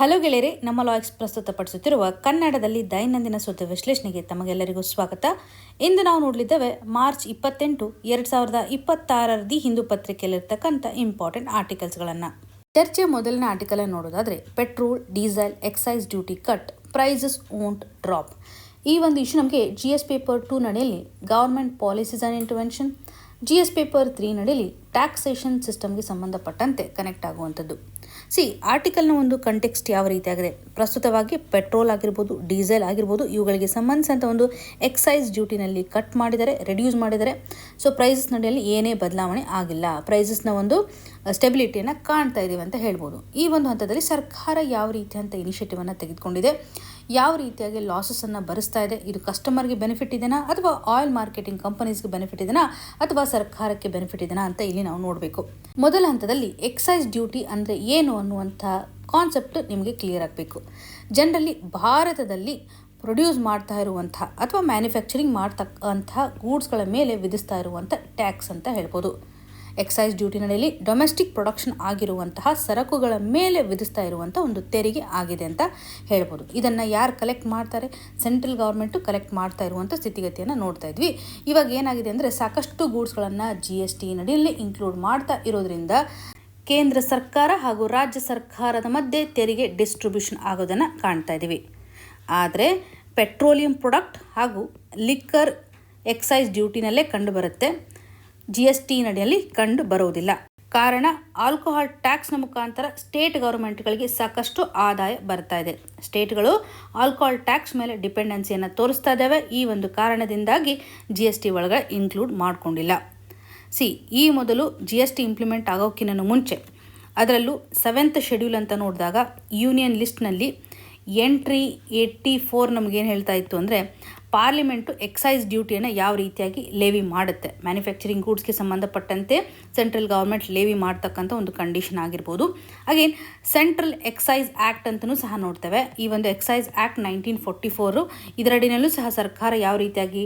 Hello ಗೆಳೆಯರೆ, ನಮ್ಮ ಲಾಯಕ್ಸ್ ಪ್ರಸ್ತುತಪಡಿಸುತ್ತಿರುವ ಕನ್ನಡದಲ್ಲಿ ದೈನಂದಿನ ಸುದ್ದಿ ವಿಶ್ಲೇಷಣೆಗೆ ತಮಗೆಲ್ಲರಿಗೂ ಸ್ವಾಗತ. ಇಂದು ನಾವು ನೋಡಲಿದ್ದೇವೆ ಮಾರ್ಚ್ 28, 2026 ದಿ ಹಿಂದೂ ಪತ್ರಿಕೆಯಲ್ಲಿರ್ತಕ್ಕಂಥ ಇಂಪಾರ್ಟೆಂಟ್ ಆರ್ಟಿಕಲ್ಸ್ಗಳನ್ನು. ಚರ್ಚೆಯ ಮೊದಲನೇ ಆರ್ಟಿಕಲ್ ನೋಡೋದಾದರೆ, petrol diesel excise duty cut, prices won't drop. ಈ ಒಂದು ಇಶ್ಯೂ ನಮಗೆ GS ಪೇಪರ್ 2 ನಡೆಯಲ್ಲಿ government policies and intervention, GS paper 3 ನಡೆಯಲ್ಲಿ ಟ್ಯಾಕ್ಸೇಷನ್ ಸಿಸ್ಟಮ್ಗೆ ಸಂಬಂಧಪಟ್ಟಂತೆ ಕನೆಕ್ಟ್ ಆಗುವಂಥದ್ದು. ಆರ್ಟಿಕಲ್ನ ಒಂದು ಕಂಟೆಕ್ಸ್ಟ್ ಯಾವ ರೀತಿಯಾಗಿದೆ, ಪ್ರಸ್ತುತವಾಗಿ ಪೆಟ್ರೋಲ್ ಆಗಿರ್ಬೋದು, ಡೀಸೆಲ್ ಆಗಿರ್ಬೋದು, ಇವುಗಳಿಗೆ ಸಂಬಂಧಿಸಿದಂಥ ಒಂದು ಎಕ್ಸೈಸ್ ಡ್ಯೂಟಿನಲ್ಲಿ ಕಟ್ ಮಾಡಿದರೆ, ರೆಡ್ಯೂಸ್ ಮಾಡಿದರೆ. ಸೊ ಪ್ರೈಸಸ್ ನಡೆಯಲ್ಲಿ ಏನೇ ಬದಲಾವಣೆ ಆಗಿಲ್ಲ, ಪ್ರೈಸಸ್ನ ಒಂದು ಸ್ಟೆಬಿಲಿಟಿಯನ್ನು ಕಾಣ್ತಾ ಇದ್ದೀವಿ ಅಂತ ಹೇಳ್ಬೋದು. ಈ ಒಂದು ಹಂತದಲ್ಲಿ ಸರ್ಕಾರ ಯಾವ ರೀತಿಯಂಥ ಇನಿಷಿಯೇಟಿವನ್ನು ತೆಗೆದುಕೊಂಡಿದೆ, ಯಾವ ರೀತಿಯಾಗಿ ಲಾಸಸ್ಸನ್ನು ಭರಿಸ್ತಾ ಇದೆ, ಇದು ಕಸ್ಟಮರ್ಗೆ ಬೆನಿಫಿಟ್ ಇದೆನಾ ಅಥವಾ ಆಯಿಲ್ ಮಾರ್ಕೆಟಿಂಗ್ ಕಂಪನೀಸ್ಗೆ ಬೆನಿಫಿಟ್ ಇದೆನಾ ಅಥವಾ ಸರ್ಕಾರಕ್ಕೆ ಬೆನಿಫಿಟ್ ಇದೆನಾ ಅಂತ ಇಲ್ಲಿ ನಾವು ನೋಡಬೇಕು. ಮೊದಲ ಹಂತದಲ್ಲಿ ಎಕ್ಸೈಸ್ ಡ್ಯೂಟಿ ಅಂದರೆ ಏನು ಅನ್ನುವಂಥ ಕಾನ್ಸೆಪ್ಟ್ ನಿಮಗೆ ಕ್ಲಿಯರ್ ಆಗಬೇಕು. ಜನರಲಿ ಭಾರತದಲ್ಲಿ ಪ್ರೊಡ್ಯೂಸ್ ಮಾಡ್ತಾ ಇರುವಂಥ ಅಥವಾ ಮ್ಯಾನುಫ್ಯಾಕ್ಚರಿಂಗ್ ಮಾಡ್ತಕ್ಕಂಥ ಗೂಡ್ಸ್ಗಳ ಮೇಲೆ ವಿಧಿಸ್ತಾ ಇರುವಂಥ ಟ್ಯಾಕ್ಸ್ ಅಂತ ಹೇಳ್ಬೋದು. ಎಕ್ಸೈಸ್ ಡ್ಯೂಟಿ ನಡೆಯಲ್ಲಿ ಡೊಮೆಸ್ಟಿಕ್ ಪ್ರೊಡಕ್ಷನ್ ಆಗಿರುವಂತಹ ಸರಕುಗಳ ಮೇಲೆ ವಿಧಿಸ್ತಾ ಇರುವಂಥ ಒಂದು ತೆರಿಗೆ ಆಗಿದೆ ಅಂತ ಹೇಳ್ಬೋದು. ಇದನ್ನು ಯಾರು ಕಲೆಕ್ಟ್ ಮಾಡ್ತಾರೆ, ಸೆಂಟ್ರಲ್ ಗೌರ್ಮೆಂಟು ಕಲೆಕ್ಟ್ ಮಾಡ್ತಾ ಇರುವಂಥ ಸ್ಥಿತಿಗತಿಯನ್ನು ನೋಡ್ತಾ ಇದ್ವಿ. ಇವಾಗ ಏನಾಗಿದೆ ಅಂದರೆ, ಸಾಕಷ್ಟು ಗೂಡ್ಸ್ಗಳನ್ನು GST ನಡೆಯಲ್ಲಿ ಇನ್ಕ್ಲೂಡ್ ಮಾಡ್ತಾ ಇರೋದ್ರಿಂದ ಕೇಂದ್ರ ಸರ್ಕಾರ ಹಾಗೂ ರಾಜ್ಯ ಸರ್ಕಾರದ ಮಧ್ಯೆ ತೆರಿಗೆ ಡಿಸ್ಟ್ರಿಬ್ಯೂಷನ್ ಆಗೋದನ್ನು ಕಾಣ್ತಾ ಇದ್ದೀವಿ. ಆದರೆ ಪೆಟ್ರೋಲಿಯಂ ಪ್ರಾಡಕ್ಟ್ ಹಾಗೂ ಲಿಕ್ಕರ್ ಎಕ್ಸೈಸ್ ಡ್ಯೂಟಿನಲ್ಲೇ ಕಂಡುಬರುತ್ತೆ, GST ನಡೆಯಲ್ಲಿ ಕಂಡು ಬರುವುದಿಲ್ಲ. ಕಾರಣ, ಆಲ್ಕೋಹಾಲ್ ಟ್ಯಾಕ್ಸ್ನ ಮುಖಾಂತರ ಸ್ಟೇಟ್ ಗೌರ್ಮೆಂಟ್ಗಳಿಗೆ ಸಾಕಷ್ಟು ಆದಾಯ ಬರ್ತಾ ಇದೆ. ಸ್ಟೇಟ್ಗಳು ಆಲ್ಕೋಹಾಲ್ ಟ್ಯಾಕ್ಸ್ ಮೇಲೆ ಡಿಪೆಂಡೆನ್ಸಿಯನ್ನು ತೋರಿಸ್ತಾ ಇದ್ದಾವೆ. ಈ ಒಂದು ಕಾರಣದಿಂದಾಗಿ GST ಒಳಗೆ ಇನ್ಕ್ಲೂಡ್ ಮಾಡಿಕೊಂಡಿಲ್ಲ. ಈ ಮೊದಲು GST ಇಂಪ್ಲಿಮೆಂಟ್ ಆಗೋಕ್ಕಿಂತ ಮುಂಚೆ, ಅದರಲ್ಲೂ 7th ಶೆಡ್ಯೂಲ್ ಅಂತ ನೋಡಿದಾಗ ಯೂನಿಯನ್ ಲಿಸ್ಟ್ನಲ್ಲಿ ಎಂಟ್ರಿ 84 ನಮಗೇನು ಹೇಳ್ತಾ ಇತ್ತು ಅಂದರೆ, ಪಾರ್ಲಿಮೆಂಟು ಎಕ್ಸೈಸ್ ಡ್ಯೂಟಿಯನ್ನು ಯಾವ ರೀತಿಯಾಗಿ ಲೇವಿ ಮಾಡುತ್ತೆ, ಮ್ಯಾನುಫ್ಯಾಕ್ಚರಿಂಗ್ ಗೂಡ್ಸ್ಗೆ ಸಂಬಂಧಪಟ್ಟಂತೆ ಸೆಂಟ್ರಲ್ ಗೌರ್ಮೆಂಟ್ ಲೇವಿ ಮಾಡ್ತಕ್ಕಂಥ ಒಂದು ಕಂಡೀಷನ್ ಆಗಿರ್ಬೋದು. ಅಗೇನ್ ಸೆಂಟ್ರಲ್ ಎಕ್ಸೈಸ್ ಆ್ಯಕ್ಟ್ ಅಂತಲೂ ಸಹ ನೋಡ್ತೇವೆ. ಈ ಒಂದು ಎಕ್ಸೈಸ್ ಆ್ಯಕ್ಟ್ 1944, ಇದರಡಿನಲ್ಲೂ ಸಹ ಸರ್ಕಾರ ಯಾವ ರೀತಿಯಾಗಿ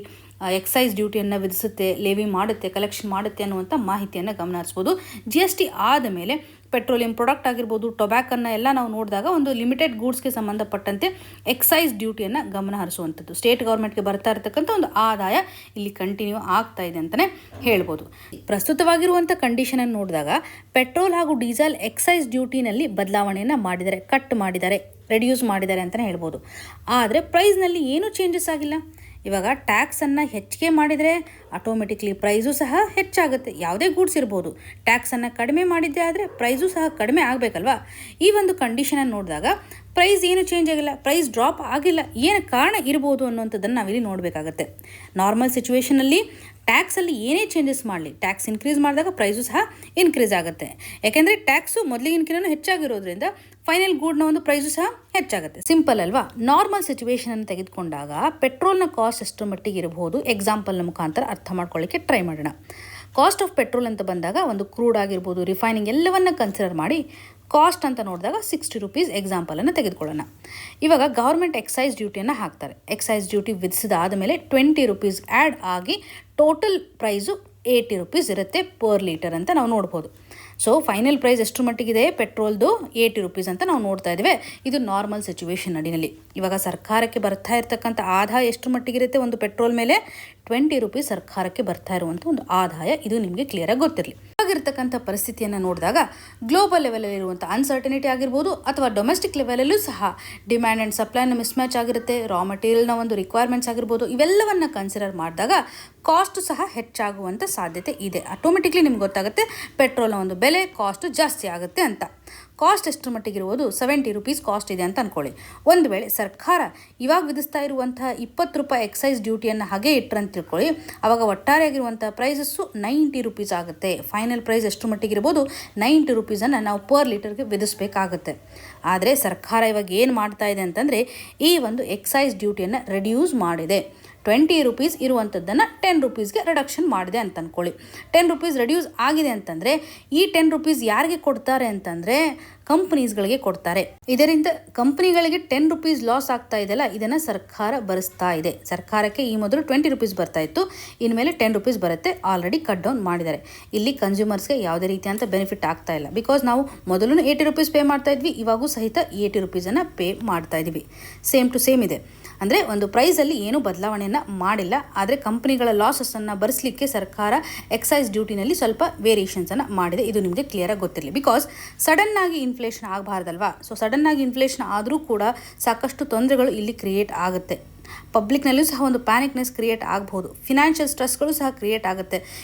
ಎಕ್ಸೈಸ್ ಡ್ಯೂಟಿಯನ್ನು ವಿಧಿಸುತ್ತೆ, ಲೇವಿ ಮಾಡುತ್ತೆ, ಕಲೆಕ್ಷನ್ ಮಾಡುತ್ತೆ ಅನ್ನುವಂಥ ಮಾಹಿತಿಯನ್ನು ಗಮನ ಹರಿಸ್ಬೋದು. GST ಆದ ಮೇಲೆ ಪೆಟ್ರೋಲಿಯಂ ಪ್ರಾಡಕ್ಟ್ ಆಗಿರ್ಬೋದು, ಟೊಬ್ಯಾಕನ್ನು ಎಲ್ಲ ನಾವು ನೋಡಿದಾಗ ಒಂದು ಲಿಮಿಟೆಡ್ ಗೂಡ್ಸ್ಗೆ ಸಂಬಂಧಪಟ್ಟಂತೆ ಎಕ್ಸೈಸ್ ಡ್ಯೂಟಿಯನ್ನು ಗಮನ ಹರಿಸುವಂಥದ್ದು, ಸ್ಟೇಟ್ ಗೌರ್ಮೆಂಟ್ಗೆ ಬರ್ತಾ ಇರತಕ್ಕಂಥ ಒಂದು ಆದಾಯ ಇಲ್ಲಿ ಕಂಟಿನ್ಯೂ ಆಗ್ತಾ ಇದೆ ಅಂತಲೇ ಹೇಳ್ಬೋದು. ಪ್ರಸ್ತುತವಾಗಿರುವಂಥ ಕಂಡೀಷನನ್ನು ನೋಡಿದಾಗ ಪೆಟ್ರೋಲ್ ಹಾಗೂ ಡೀಸೆಲ್ ಎಕ್ಸೈಸ್ ಡ್ಯೂಟಿನಲ್ಲಿ ಬದಲಾವಣೆಯನ್ನು ಮಾಡಿದ್ದಾರೆ, ಕಟ್ ಮಾಡಿದ್ದಾರೆ, ರೆಡ್ಯೂಸ್ ಮಾಡಿದ್ದಾರೆ ಅಂತಲೇ ಹೇಳ್ಬೋದು. ಆದರೆ ಪ್ರೈಸ್ನಲ್ಲಿ ಏನೂ ಚೇಂಜಸ್ ಆಗಿಲ್ಲ. ಇವಾಗ ಟ್ಯಾಕ್ಸನ್ನು ಹೆಚ್ಚಿಗೆ ಮಾಡಿದರೆ ಆಟೋಮೆಟಿಕ್ಲಿ ಪ್ರೈಸು ಸಹ ಹೆಚ್ಚಾಗುತ್ತೆ. ಯಾವುದೇ ಗೂಡ್ಸ್ ಇರ್ಬೋದು, ಟ್ಯಾಕ್ಸನ್ನು ಕಡಿಮೆ ಮಾಡಿದ್ದೆ ಆದರೆ ಪ್ರೈಸು ಸಹ ಕಡಿಮೆ ಆಗಬೇಕಲ್ವಾ. ಈ ಒಂದು ಕಂಡೀಷನನ್ನು ನೋಡಿದಾಗ ಪ್ರೈಸ್ ಏನು ಚೇಂಜ್ ಆಗಿಲ್ಲ, ಪ್ರೈಸ್ ಡ್ರಾಪ್ ಆಗಿಲ್ಲ. ಏನು ಕಾರಣ ಇರ್ಬೋದು ಅನ್ನೋಂಥದ್ದನ್ನು ನಾವಿಲ್ಲಿ ನೋಡಬೇಕಾಗತ್ತೆ. ನಾರ್ಮಲ್ ಸಿಚುವೇಷನಲ್ಲಿ ಟ್ಯಾಕ್ಸಲ್ಲಿ ಏನೇ ಚೇಂಜಸ್ ಮಾಡಲಿ, ಟ್ಯಾಕ್ಸ್ ಇನ್ಕ್ರೀಸ್ ಮಾಡಿದಾಗ ಪ್ರೈಸು ಸಹ ಇನ್ಕ್ರೀಸ್ ಆಗುತ್ತೆ. ಯಾಕೆಂದರೆ ಟ್ಯಾಕ್ಸು ಮೊದಲಿಗಿನಕಿಂತ ಹೆಚ್ಚಾಗಿರೋದ್ರಿಂದ ಫೈನಲ್ ಗೂಡ್ನ ಒಂದು ಪ್ರೈಸು ಸಹ ಹೆಚ್ಚಾಗುತ್ತೆ. ಸಿಂಪಲ್ ಅಲ್ವಾ. ನಾರ್ಮಲ್ ಸಿಚುವೇಷನನ್ನು ತೆಗೆದುಕೊಂಡಾಗ ಪೆಟ್ರೋಲ್ನ ಕಾಸ್ಟ್ ಎಷ್ಟು ಮಟ್ಟಿಗೆ ಇರಬಹುದು, ಎಕ್ಸಾಂಪಲ್ನ ಮುಖಾಂತರ ಅರ್ಥ ಮಾಡ್ಕೊಳ್ಳಿಕ್ಕೆ ಟ್ರೈ ಮಾಡೋಣ. ಕಾಸ್ಟ್ ಆಫ್ ಪೆಟ್ರೋಲ್ ಅಂತ ಬಂದಾಗ ಒಂದು ಕ್ರೂಡ್ ಆಗಿರ್ಬೋದು, ರಿಫೈನಿಂಗ್ ಎಲ್ಲವನ್ನ ಕನ್ಸಿಡರ್ ಮಾಡಿ ಕಾಸ್ಟ್ ಅಂತ ನೋಡಿದಾಗ 60 ರೂಪೀಸ್ ಎಕ್ಸಾಂಪಲನ್ನು ತೆಗೆದುಕೊಳ್ಳೋಣ. ಇವಾಗ ಗೌರ್ಮೆಂಟ್ ಎಕ್ಸೈಸ್ ಡ್ಯೂಟಿಯನ್ನು ಹಾಕ್ತಾರೆ. ಎಕ್ಸೈಸ್ ಡ್ಯೂಟಿ ವಿಧಿಸಿದಾದ ಮೇಲೆ 20 ರೂಪೀಸ್ ಆ್ಯಡ್ ಆಗಿ ಟೋಟಲ್ ಪ್ರೈಸು 80 ರೂಪೀಸ್ ಇರುತ್ತೆ ಪರ್ ಲೀಟರ್ ಅಂತ ನಾವು ನೋಡ್ಬೋದು. ಸೊ ಫೈನಲ್ ಪ್ರೈಸ್ ಎಷ್ಟು ಮಟ್ಟಿಗಿದೆ ಪೆಟ್ರೋಲ್ದು, 80 ರೂಪೀಸ್ ಅಂತ ನಾವು ನೋಡ್ತಾ ಇದ್ದೀವಿ. ಇದು ನಾರ್ಮಲ್ ಸಿಚುವೇಷನ್ ಅಡಿನಲ್ಲಿ. ಇವಾಗ ಸರ್ಕಾರಕ್ಕೆ ಬರ್ತಾ ಇರತಕ್ಕಂಥ ಆದಾಯ ಎಷ್ಟು ಮಟ್ಟಿಗಿರುತ್ತೆ, ಒಂದು ಪೆಟ್ರೋಲ್ ಮೇಲೆ 20 ರೂಪೀಸ್ ಸರ್ಕಾರಕ್ಕೆ ಬರ್ತಾ ಇರುವಂಥ ಒಂದು ಆದಾಯ, ಇದು ನಿಮಗೆ ಕ್ಲಿಯರಾಗಿ ಗೊತ್ತಿರಲಿ. ಇವಾಗಿರ್ತಕ್ಕಂಥ ಪರಿಸ್ಥಿತಿಯನ್ನು ನೋಡಿದಾಗ ಗ್ಲೋಬಲ್ ಲೆವೆಲಲ್ಲಿ ಇರುವಂಥ ಅನ್ಸರ್ಟನಿಟಿ ಆಗಿರ್ಬೋದು ಅಥವಾ ಡೊಮೆಸ್ಟಿಕ್ ಲೆವೆಲಲ್ಲೂ ಸಹ ಡಿಮ್ಯಾಂಡ್ ಆ್ಯಂಡ್ ಸಪ್ಲೈನ ಮಿಸ್ಮ್ಯಾಚ್ ಆಗಿರುತ್ತೆ, ರಾ ಮೆಟೀರಿಯಲ್ನ ಒಂದು ರಿಕ್ವೈರ್ಮೆಂಟ್ಸ್ ಆಗಿರ್ಬೋದು, ಇವೆಲ್ಲವನ್ನು ಕನ್ಸಿಡರ್ ಮಾಡಿದಾಗ ಕಾಸ್ಟ್ ಸಹ ಹೆಚ್ಚಾಗುವಂಥ ಸಾಧ್ಯತೆ ಇದೆ. ಆಟೋಮೆಟಿಕ್ಲಿ ನಿಮ್ಗೆ ಗೊತ್ತಾಗುತ್ತೆ ಪೆಟ್ರೋಲ್ನ ಒಂದು ಬೆಲೆ, ಕಾಸ್ಟ್ ಜಾಸ್ತಿ ಆಗುತ್ತೆ ಅಂತ. ಕಾಸ್ಟ್ ಎಷ್ಟು ಮಟ್ಟಿಗಿರುವುದು, 70 ರೂಪೀಸ್ ಕಾಸ್ಟ್ ಇದೆ ಅಂತ ಅಂದ್ಕೊಳ್ಳಿ. ಒಂದು ವೇಳೆ ಸರ್ಕಾರ ಇವಾಗ ವಿಧಿಸ್ತಾ ಇರುವಂಥ 20 ರೂಪಾಯಿ ಎಕ್ಸೈಸ್ ಡ್ಯೂಟಿಯನ್ನು ಹಾಗೆ ಇಟ್ಟರಂತ ತಿಳ್ಕೊಳ್ಳಿ, ಆವಾಗ ಒಟ್ಟಾರೆಯಾಗಿರುವಂಥ ಪ್ರೈಸಸ್ಸು 90 ರೂಪೀಸ್ ಆಗುತ್ತೆ. ಫೈನಲ್ ಪ್ರೈಸ್ ಎಷ್ಟು ಮಟ್ಟಿಗಿರ್ಬೋದು, 90 ರೂಪೀಸನ್ನು ನಾವು ಪರ್ ಲೀಟರ್ಗೆ ವಿಧಿಸಬೇಕಾಗುತ್ತೆ. ಆದರೆ ಸರ್ಕಾರ ಇವಾಗ ಏನು ಮಾಡ್ತಾ ಇದೆ ಅಂತಂದರೆ, ಈ ಒಂದು ಎಕ್ಸೈಸ್ ಡ್ಯೂಟಿಯನ್ನು ರೆಡ್ಯೂಸ್ ಮಾಡಿದೆ. 20 ರೂಪೀಸ್ ಇರುವಂಥದ್ದನ್ನು 10 ರೂಪೀಸ್ಗೆ ರಿಡಕ್ಷನ್ ಮಾಡಿದೆ ಅಂತ ಅಂದ್ಕೊಳ್ಳಿ. 10 ರೂಪೀಸ್ ರೆಡ್ಯೂಸ್ ಆಗಿದೆ ಅಂತಂದರೆ ಈ 10 ರೂಪೀಸ್ ಯಾರಿಗೆ ಕೊಡ್ತಾರೆ ಅಂತಂದರೆ ಕಂಪನೀಸ್ಗಳಿಗೆ ಕೊಡ್ತಾರೆ. ಇದರಿಂದ ಕಂಪನಿಗಳಿಗೆ 10 ರೂಪೀಸ್ ಲಾಸ್ ಆಗ್ತಾ ಇದೆಯಲ್ಲ, ಇದನ್ನ ಸರ್ಕಾರ ಭರಿಸ್ತಾ ಇದೆ. ಸರ್ಕಾರಕ್ಕೆ ಈ ಮೊದಲು 20 ರೂಪೀಸ್ ಬರ್ತಾ ಇತ್ತು, ಇನ್ಮೇಲೆ 10 ರೂಪೀಸ್ ಬರುತ್ತೆ. ಆಲ್ರೆಡಿ ಕಟ್ ಡೌನ್ ಮಾಡಿದ್ದಾರೆ. ಇಲ್ಲಿ ಕನ್ಸ್ಯೂಮರ್ಸ್ಗೆ ಯಾವುದೇ ರೀತಿಯಂತ ಬೆನಿಫಿಟ್ ಆಗ್ತಾ ಇಲ್ಲ. ಬಿಕಾಸ್ ನಾವು ಮೊದಲು 80 ರೂಪೀಸ್ ಪೇ ಮಾಡ್ತಾ ಇದ್ವಿ, ಇವಾಗೂ ಸಹಿತ 80 ರೂಪೀಸನ್ನು ಪೇ ಮಾಡ್ತಾ ಇದ್ದೀವಿ. ಸೇಮ್ ಟು ಸೇಮ್ ಇದೆ. ಅಂದರೆ ಒಂದು ಪ್ರೈಸಲ್ಲಿ ಏನೂ ಬದಲಾವಣೆಯನ್ನು ಮಾಡಿಲ್ಲ. ಆದರೆ ಕಂಪನಿಗಳ ಲಾಸಸ್ಸನ್ನು ಭರಿಸಲಿಕ್ಕೆ ಸರ್ಕಾರ ಎಕ್ಸೈಸ್ ಡ್ಯೂಟಿನಲ್ಲಿ ಸ್ವಲ್ಪ ವೇರಿಯೇಷನ್ಸನ್ನು ಮಾಡಿದೆ. ಇದು ನಿಮಗೆ ಕ್ಲಿಯರಾಗಿ ಗೊತ್ತಿರಲಿ. ಬಿಕಾಸ್ ಸಡನ್ನಾಗಿ ಇನ್ಫ್ಲೇಷನ್ ಆಗಬಾರ್ದಲ್ವಾ. ಸೊ ಸಡನ್ನಾಗಿ ಇನ್ಫ್ಲೇಷನ್ ಆದರೂ ಕೂಡ ಸಾಕಷ್ಟು ತೊಂದರೆಗಳು ಇಲ್ಲಿ ಕ್ರಿಯೇಟ್ ಆಗುತ್ತೆ. ಪಬ್ಲಿಕ್ನಲ್ಲೂ ಸಹ ಒಂದು ಪ್ಯಾನಿಕ್ನೆಸ್ ಕ್ರಿಯೇಟ್ ಆಗಬಹುದು. ಫಿನಾನ್ಷಿಯಲ್ ಸ್ಟ್ರೆಸ್ಗಳು ಸಹ ಕ್ರಿಯೇಟ್ ಆಗುತ್ತೆ.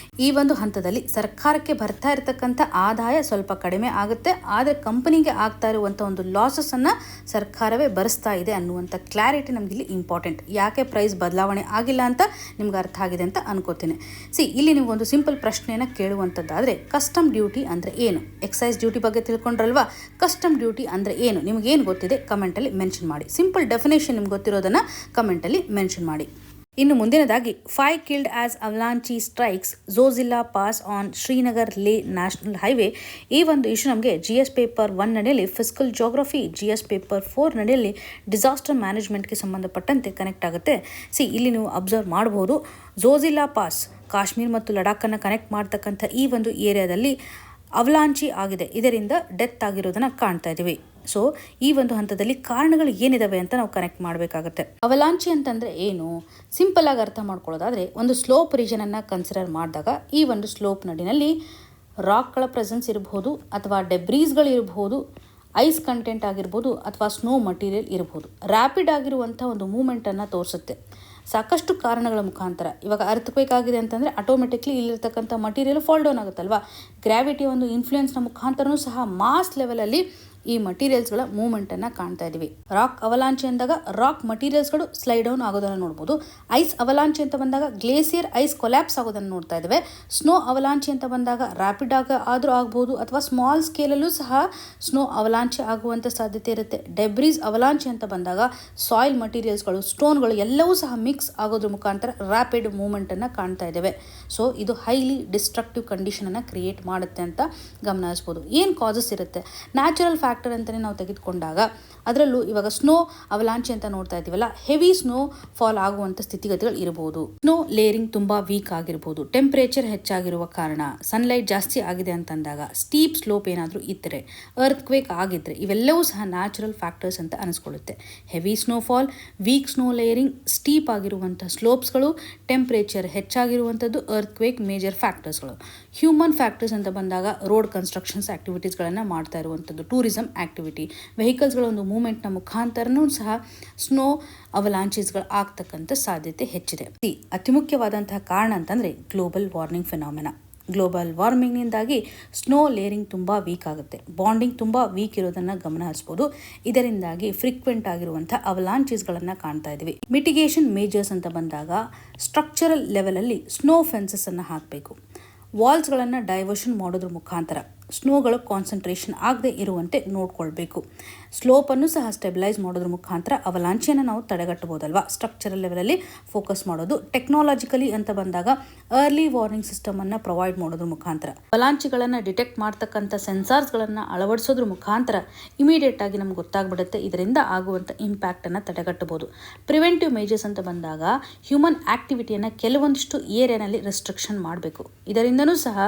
ಈ ಒಂದು ಹಂತದಲ್ಲಿ ಸರ್ಕಾರಕ್ಕೆ ಬರ್ತಾ ಇರತಕ್ಕಂಥ ಆದಾಯ ಸ್ವಲ್ಪ ಕಡಿಮೆ ಆಗುತ್ತೆ. ಆದರೆ ಕಂಪನಿಗೆ ಆಗ್ತಾ ಇರುವಂಥ ಒಂದು ಲಾಸಸ್ಸನ್ನು ಸರ್ಕಾರವೇ ಭರಿಸ್ತಾ ಇದೆ ಅನ್ನುವಂಥ ಕ್ಲಾರಿಟಿ ನಮ್ಗೆ ಇಲ್ಲಿ ಇಂಪಾರ್ಟೆಂಟ್. ಯಾಕೆ ಪ್ರೈಸ್ ಬದಲಾವಣೆ ಆಗಿಲ್ಲ ಅಂತ ನಿಮ್ಗೆ ಅರ್ಥ ಆಗಿದೆ ಅಂತ ಅನ್ಕೋತೀನಿ. ಇಲ್ಲಿ ನಿಮ್ಗೊಂದು ಸಿಂಪಲ್ ಪ್ರಶ್ನೆಯನ್ನು ಕೇಳುವಂಥದ್ದಾದರೆ, ಕಸ್ಟಮ್ ಡ್ಯೂಟಿ ಅಂದರೆ ಏನು? ಎಕ್ಸೈಸ್ ಡ್ಯೂಟಿ ಬಗ್ಗೆ ತಿಳ್ಕೊಂಡ್ರಲ್ವಾ, ಕಸ್ಟಮ್ ಡ್ಯೂಟಿ ಅಂದರೆ ಏನು? ನಿಮಗೇನು ಗೊತ್ತಿದೆ ಕಮೆಂಟಲ್ಲಿ ಮೆನ್ಷನ್ ಮಾಡಿ. ಸಿಂಪಲ್ ಡೆಫಿನೇಷನ್ ನಿಮ್ಗೆ ಗೊತ್ತಿರೋದನ್ನು ಕಮೆಂಟಲ್ಲಿ ಮೆನ್ಷನ್ ಮಾಡಿ. ಇನ್ನು ಮುಂದಿನದಾಗಿ 5 killed as avalanche strikes Zojila pass on Srinagar ಲೇ ನ್ಯಾಷನಲ್ ಹೈವೇ. ಈ ಒಂದು ಇಶ್ಯೂ ನಮಗೆ GS ಪೇಪರ್ 1 ನಡೆಯಲ್ಲಿ ಫಿಸಿಕಲ್ ಜೋಗ್ರಫಿ, GS ಪೇಪರ್ 4 ನಡೆಯಲ್ಲಿ ಡಿಸಾಸ್ಟರ್ ಮ್ಯಾನೇಜ್ಮೆಂಟ್ಗೆ ಸಂಬಂಧಪಟ್ಟಂತೆ ಕನೆಕ್ಟ್ ಆಗುತ್ತೆ. ಇಲ್ಲಿ ನೀವು ಅಬ್ಸರ್ವ್ ಮಾಡಬಹುದು, ಝೋಜಿಲಾ ಪಾಸ್ ಕಾಶ್ಮೀರ್ ಮತ್ತು ಲಡಾಖನ್ನು ಕನೆಕ್ಟ್ ಮಾಡ್ತಕ್ಕಂಥ ಈ ಒಂದು ಏರಿಯಾದಲ್ಲಿ ಅವಲಾಂಚಿ ಆಗಿದೆ. ಇದರಿಂದ ಡೆತ್ ಆಗಿರೋದನ್ನ ಕಾಣ್ತಾ ಇದ್ದೀವಿ. ಸೊ ಈ ಒಂದು ಹಂತದಲ್ಲಿ ಕಾರಣಗಳು ಏನಿದಾವೆ ಅಂತ ನಾವು ಕನೆಕ್ಟ್ ಮಾಡಬೇಕಾಗುತ್ತೆ. ಅವಲಾಂಚಿ ಅಂತಂದರೆ ಏನು? ಸಿಂಪಲ್ ಆಗಿ ಅರ್ಥ ಮಾಡ್ಕೊಳ್ಳೋದಾದರೆ, ಒಂದು ಸ್ಲೋಪ್ ರೀಜನನ್ನು ಕನ್ಸಿಡರ್ ಮಾಡಿದಾಗ ಈ ಒಂದು ಸ್ಲೋಪ್ ನಡಿನಲ್ಲಿ ರಾಕ್ಗಳ ಪ್ರೆಸೆನ್ಸ್ ಇರಬಹುದು, ಅಥವಾ ಡೆಬ್ರೀಸ್ಗಳು ಇರಬಹುದು, ಐಸ್ ಕಂಟೆಂಟ್ ಆಗಿರ್ಬೋದು, ಅಥವಾ ಸ್ನೋ ಮಟೀರಿಯಲ್ ಇರಬಹುದು. ರ್ಯಾಪಿಡ್ ಆಗಿರುವಂಥ ಒಂದು ಮೂಮೆಂಟನ್ನು ತೋರಿಸುತ್ತೆ ಸಾಕಷ್ಟು ಕಾರಣಗಳ ಮುಖಾಂತರ. ಇವಾಗ ಅರ್ಥಕ್ವೇಕ್ ಆಗಿದೆ ಅಂತಂದರೆ ಆಟೋಮೆಟಿಕ್ಲಿ ಇಲ್ಲಿರ್ತಕ್ಕಂಥ ಮಟೀರಿಯಲ್ ಫಾಲ್ ಡೌನ್ ಆಗುತ್ತಲ್ವಾ. ಗ್ರಾವಿಟಿಯ ಒಂದು ಇನ್ಫ್ಲೂಯೆನ್ಸ್ನ ಮುಖಾಂತರನೂ ಸಹ ಮಾಸ್ ಲೆವೆಲಲ್ಲಿ ಈ ಮಟೀರಿಯಲ್ಸ್ಗಳ ಮೂವ್ಮೆಂಟನ್ನು ಕಾಣ್ತಾ ಇದ್ದೀವಿ. ರಾಕ್ ಅವಲಾಂಚಿ ಅಂದಾಗ ರಾಕ್ ಮಟೀರಿಯಲ್ಸ್ಗಳು ಸ್ಲೈಡ್ ಡೌನ್ ಆಗೋದನ್ನು ನೋಡ್ಬೋದು. ಐಸ್ ಅವಲಾಂಚಿ ಅಂತ ಬಂದಾಗ ಗ್ಲೇಸಿಯರ್ ಐಸ್ ಕೊಲ್ಯಾಪ್ಸ್ ಆಗೋದನ್ನು ನೋಡ್ತಾ ಇದ್ದೇವೆ. ಸ್ನೋ ಅವಲಾಂಚಿ ಅಂತ ಬಂದಾಗ ರ್ಯಾಪಿಡ್ ಆದರೂ ಆಗ್ಬೋದು, ಅಥವಾ ಸ್ಮಾಲ್ ಸ್ಕೇಲಲ್ಲೂ ಸಹ ಸ್ನೋ ಅವಲಾಂಚಿ ಆಗುವಂಥ ಸಾಧ್ಯತೆ ಇರುತ್ತೆ. ಡೆಬ್ರೀಸ್ ಅವಲಾಂಚಿ ಅಂತ ಬಂದಾಗ ಸಾಯಿಲ್ ಮಟೀರಿಯಲ್ಸ್ಗಳು, ಸ್ಟೋನ್ಗಳು ಎಲ್ಲವೂ ಸಹ ಮಿಕ್ಸ್ ಆಗೋದ್ರ ಮುಖಾಂತರ ರ್ಯಾಪಿಡ್ ಮೂವ್ಮೆಂಟನ್ನು ಕಾಣ್ತಾ ಇದ್ದೇವೆ. ಸೊ ಇದು ಹೈಲಿ ಡಿಸ್ಟ್ರಕ್ಟಿವ್ ಕಂಡೀಷನನ್ನು ಕ್ರಿಯೇಟ್ ಮಾಡುತ್ತೆ ಅಂತ ಗಮನಿಸ್ಬೋದು. ಏನು ಕಾಸಸ್ ಇರುತ್ತೆ? ನ್ಯಾಚುರಲ್ ಫ್ಯಾಕ್ಟರ್ ಅಂತಲೇ ನಾವು ತೆಗೆದುಕೊಂಡಾಗ ಅದರಲ್ಲೂ ಇವಾಗ ಸ್ನೋ ಅವಲಾಂಚಿ ಅಂತ ನೋಡ್ತಾ ಇದ್ದೀವಲ್ಲ, ಹೆವಿ ಸ್ನೋ ಫಾಲ್ ಆಗುವಂಥ ಸ್ಥಿತಿಗತಿಗಳು ಇರಬಹುದು. ಸ್ನೋ ಲೇಯರಿಂಗ್ ತುಂಬ ವೀಕ್ ಆಗಿರ್ಬೋದು, ಟೆಂಪರೇಚರ್ ಹೆಚ್ಚಾಗಿರುವ ಕಾರಣ, ಸನ್ಲೈಟ್ ಜಾಸ್ತಿ ಆಗಿದೆ ಅಂತಂದಾಗ, ಸ್ಟೀಪ್ ಸ್ಲೋಪ್ ಏನಾದರೂ ಇದ್ದರೆ, ಅರ್ಥ್ಕ್ವೇಕ್ ಆಗಿದ್ರೆ, ಇವೆಲ್ಲವೂ ಸಹ ನ್ಯಾಚುರಲ್ ಫ್ಯಾಕ್ಟರ್ಸ್ ಅಂತ ಅನಿಸ್ಕೊಳ್ಳುತ್ತೆ. Heavy snowfall, weak snow layering, steep ಆಗಿರುವಂಥ ಸ್ಲೋಪ್ಸ್ಗಳು, ಟೆಂಪರೇಚರ್ ಹೆಚ್ಚಾಗಿರುವಂಥದ್ದು ಅರ್ಥ್ಕ್ವೇಕ್ ಮೇಜರ್ ಫ್ಯಾಕ್ಟರ್ಸ್ಗಳು. ಹ್ಯೂಮನ್ ಫ್ಯಾಕ್ಟರ್ಸ್ ಅಂತ ಬಂದಾಗ ರೋಡ್ ಕನ್ಸ್ಟ್ರಕ್ಷನ್ಸ್ ಆಕ್ಟಿವಿಟೀಸ್ಗಳನ್ನು ಮಾಡ್ತಾ ಇರುವಂಥದ್ದು, ಟೂರಿಸಂ ಆಕ್ಟಿವಿಟಿ, ವೆಹಿಕಲ್ಸ್ಗಳ ಒಂದು ಮೂವ್ಮೆಂಟ್ನ ಮುಖಾಂತರನೂ ಸಹ ಸ್ನೋ ಅವಲಾಂಚೀಸ್ಗಳು ಆಗ್ತಕ್ಕಂಥ ಸಾಧ್ಯತೆ ಹೆಚ್ಚಿದೆ. ಅತಿ ಮುಖ್ಯವಾದಂತಹ ಕಾರಣ ಅಂತಂದರೆ ಗ್ಲೋಬಲ್ ವಾರ್ಮಿಂಗ್ ಫಿನಾಮಿನಾ. ಗ್ಲೋಬಲ್ ವಾರ್ಮಿಂಗ್ನಿಂದಾಗಿ ಸ್ನೋ ಲೇಯರಿಂಗ್ ತುಂಬ ವೀಕ್ ಆಗುತ್ತೆ, ಬಾಂಡಿಂಗ್ ತುಂಬ ವೀಕ್ ಇರೋದನ್ನು ಗಮನ ಹರಿಸ್ಬೋದು. ಇದರಿಂದಾಗಿ ಫ್ರೀಕ್ವೆಂಟ್ ಆಗಿರುವಂಥ ಅವಲಾಂಚೀಸ್ಗಳನ್ನು ಕಾಣ್ತಾ ಇದ್ದೀವಿ. ಮಿಟಿಗೇಷನ್ ಮೇಜರ್ಸ್ ಅಂತ ಬಂದಾಗ ಸ್ಟ್ರಕ್ಚರಲ್ ಲೆವೆಲಲ್ಲಿ ಸ್ನೋ ಫೆನ್ಸಸ್ಸನ್ನು ಹಾಕಬೇಕು. ವಾಲ್ಸ್ಗಳನ್ನು ಡೈವರ್ಷನ್ ಮಾಡೋದ್ರ ಮುಖಾಂತರ ಸ್ನೋಗಳು ಕಾನ್ಸಂಟ್ರೇಷನ್ ಆಗದೆ ಇರುವಂತೆ ನೋಡ್ಕೊಳ್ಬೇಕು. ಸ್ಲೋಪನ್ನು ಸಹ ಸ್ಟೆಬಿಲೈಸ್ ಮಾಡೋದ್ರ ಮುಖಾಂತರ ಅವಲಾಂಚಿಯನ್ನು ನಾವು ತಡೆಗಟ್ಟಬಹುದಲ್ವಾ. ಸ್ಟ್ರಕ್ಚರಲ್ ಲೆವೆಲಲ್ಲಿ ಫೋಕಸ್ ಮಾಡೋದು. ಟೆಕ್ನಾಲಜಿಕಲಿ ಅಂತ ಬಂದಾಗ ಅರ್ಲಿ ವಾರ್ನಿಂಗ್ ಸಿಸ್ಟಮನ್ನು ಪ್ರೊವೈಡ್ ಮಾಡೋದ್ರ ಮುಖಾಂತರ, ಅವಲಾಂಚಿಗಳನ್ನು ಡಿಟೆಕ್ಟ್ ಮಾಡ್ತಕ್ಕಂಥ ಸೆನ್ಸಾರ್ಸ್ಗಳನ್ನು ಅಳವಡಿಸೋದ್ರ ಮುಖಾಂತರ ಇಮಿಡಿಯೇಟ್ ಆಗಿ ನಮ್ಗೆ ಗೊತ್ತಾಗ್ಬಿಡುತ್ತೆ. ಇದರಿಂದ ಆಗುವಂಥ ಇಂಪ್ಯಾಕ್ಟನ್ನು ತಡೆಗಟ್ಟಬಹುದು. ಪ್ರಿವೆಂಟಿವ್ ಮೇಜರ್ಸ್ ಅಂತ ಬಂದಾಗ ಹ್ಯೂಮನ್ ಆಕ್ಟಿವಿಟಿಯನ್ನು ಕೆಲವೊಂದಿಷ್ಟು ಏರಿಯಾನಲ್ಲಿ ರೆಸ್ಟ್ರಿಕ್ಷನ್ ಮಾಡಬೇಕು. ಇದರಿಂದನೂ ಸಹ